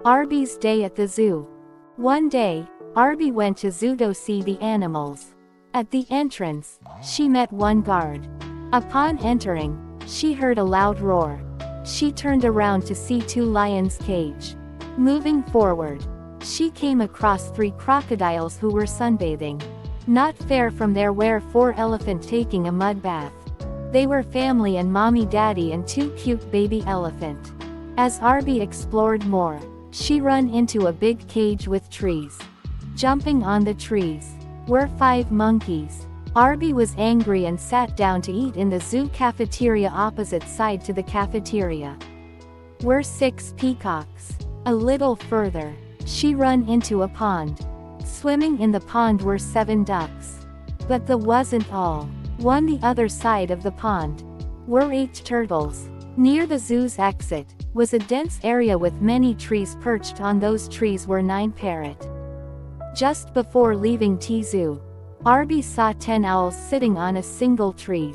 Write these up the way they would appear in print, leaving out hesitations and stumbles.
Arby's day at the zoo. One day, Arby went to zoo to see the animals. At the entrance, she met one guard. Upon entering, she heard a loud roar. She turned around to see two lions caged. Moving forward, she came across 3 crocodiles who were sunbathing. Not far from there were 4 elephants taking a mud bath. They were family and mommy daddy and 2 cute baby elephant. As Arby explored more, she ran into a big cage with trees. Jumping on the trees were 5 monkeys. Arby was angry and sat down to eat in the zoo cafeteria opposite side to the cafeteria. Were 6 peacocks. A little further, she ran into a pond. Swimming in the pond were 7 ducks. But that wasn't all. On the other side of the pond were 8 turtles. Near the zoo's exit was a dense area with many trees. Perched on those trees were 9 parrots. Just before leaving the zoo, Arby saw 10 owls sitting on a single tree.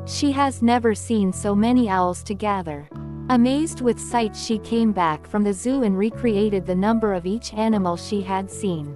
She has never seen so many owls together. Amazed with sight, she came back from the zoo and recreated the number of each animal she had seen.